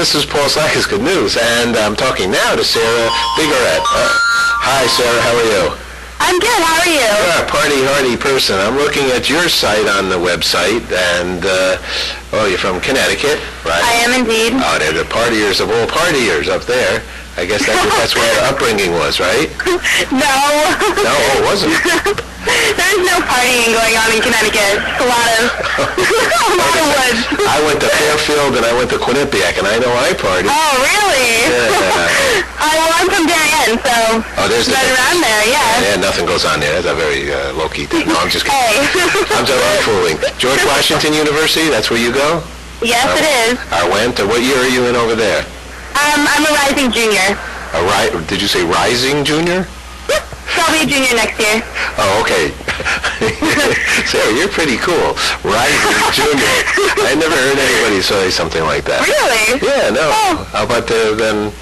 This is Paul Slack's Good News, and I'm talking now to Sarah Biggart. Hi, Sarah. How are you? I'm good. How are you? You're a party-hardy person. I'm looking at your site on the website, and, you're from Connecticut, right? I am indeed. Oh, they're the partiers of all partiers up there. I guess that's where your upbringing was, right? No. No, it wasn't. There's no partying going on in Connecticut. It's a lot of woods. I went to Fairfield and I went to Quinnipiac, and I know I partied. Oh, really? Yeah. I'm from Darien, so there's right around there, yeah. Yeah, nothing goes on there. That's a very low-key thing. No, I'm just kidding. Hey. I'm fooling. George Washington University, that's where you go? Yes, it is. I went. What year are you in over there? I'm a rising junior. Did you say rising junior? So I'll be a junior next year. Oh, okay. Sarah, you're pretty cool. Rising junior. I never heard anybody say something like that. Really? Yeah, no. Oh. How about then,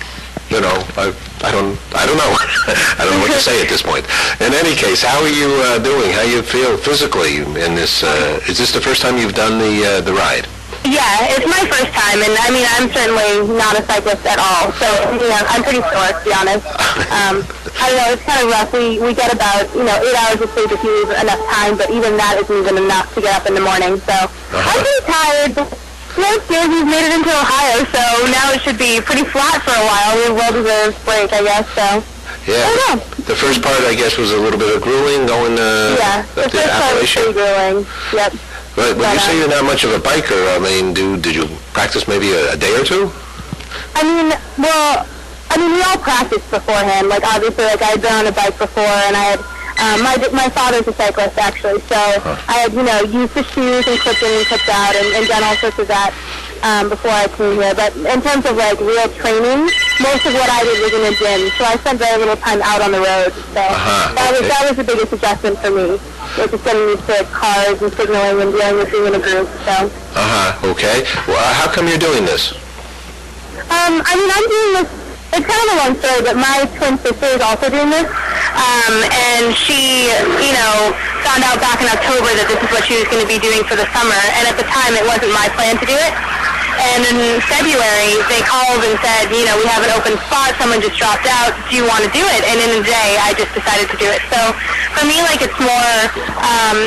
I don't know. I don't know what to say at this point. In any case, how are you doing? How you feel physically in this? Is this the first time you've done the ride? Yeah, it's my first time, and I mean, I'm certainly not a cyclist at all, so, I'm pretty sore, to be honest. I don't know, it's kind of rough. We get about, 8 hours of sleep if you leave enough time, but even that isn't even enough to get up in the morning, so I'm pretty tired, but it's good. We've made it into Ohio, so now it should be pretty flat for a while. We have a well-deserved break, I guess, so. Yeah, I don't know. The first part, I guess, was a little bit of grueling going yeah, up the Appalachian. was pretty grueling, yep. But when you say you're not much of a biker, I mean, did you practice maybe a day or two? I mean, we all practiced beforehand. Like, obviously, I had been on a bike before, and I had, my father's a cyclist, actually, so I had, used the shoes and clipped in and clipped out and done all sorts of that before I came here. But in terms of, real training, most of what I did was in a gym, so I spent very little time out on the road. So that was the biggest adjustment for me. It was just getting used to cars and signaling and dealing with being in a group, so. Okay. Well, how come you're doing this? I'm doing this, it's kind of a long story, but my twin sister is also doing this, and she, found out back in October that this is what she was going to be doing for the summer, and at the time it wasn't my plan to do it. And in February, they called and said, we have an open spot, someone just dropped out, do you want to do it? And in a day, I just decided to do it. So for me, it's more,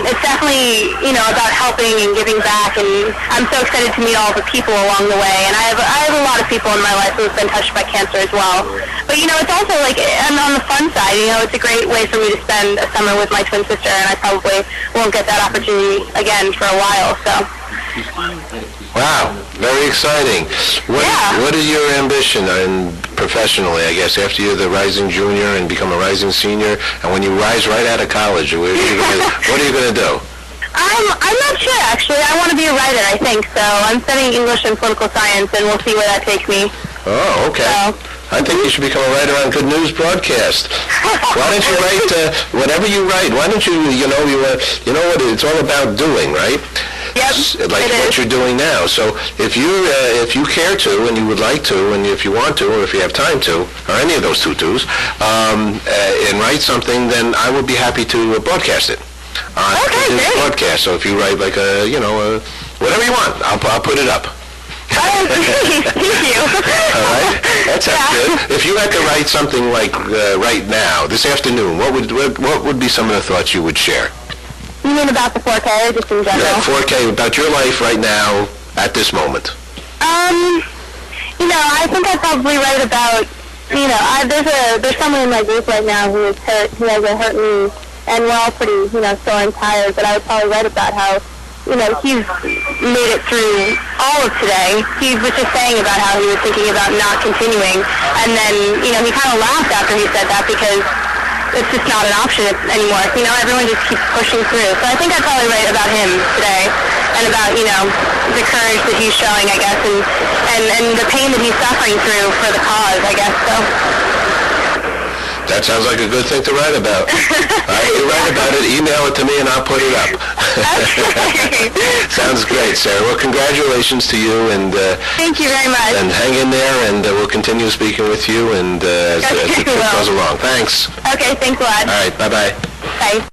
it's definitely, about helping and giving back, and I'm so excited to meet all the people along the way. And I have a lot of people in my life who have been touched by cancer as well. But, it's also, and on the fun side, it's a great way for me to spend a summer with my twin sister, and I probably won't get that opportunity again for a while, so. Wow, very exciting. What is your ambition professionally, I guess, after you're the rising junior and become a rising senior, and when you rise right out of college, what are you going to do? I'm not sure, actually. I want to be a writer, I think, so I'm studying English and political science, and we'll see where that takes me. Oh, okay. So, I think you should become a writer on Good News Broadcast. Why don't you write, whatever you write, why don't you, what it's all about doing, right? Yep, like what you're doing now. So if you care to, and you would like to, and if you want to, or if you have time to, or any of those two twos, and write something, then I would be happy to broadcast it on this broadcast. So if you write whatever you want, I'll put it up. Oh, thank you. All right, that sounds good. If you had to write something like right now, this afternoon, what would be some of the thoughts you would share? You mean about the 4K or just in general? Yeah, 4K, about your life right now at this moment. I think I'd probably write about, there's someone in my group right now who is hurt, who has a hurt knee, and we're all pretty, sore and tired, but I would probably write about how, he's made it through all of today. He was just saying about how he was thinking about not continuing, and then, he kind of laughed after he said that because it's just not an option anymore. Everyone just keeps pushing through. So I think I'd probably write about him today and about, the courage that he's showing, I guess, and the pain that he's suffering through for the cause, I guess, so. That sounds like a good thing to write about. You write about it, email it to me, and I'll put it up. Okay. Sounds great, Sarah. Well, congratulations to you, and thank you very much. And hang in there, and we'll continue speaking with you, and as the trip goes along. Thanks. Okay, thanks a lot. All right, bye-bye. Bye.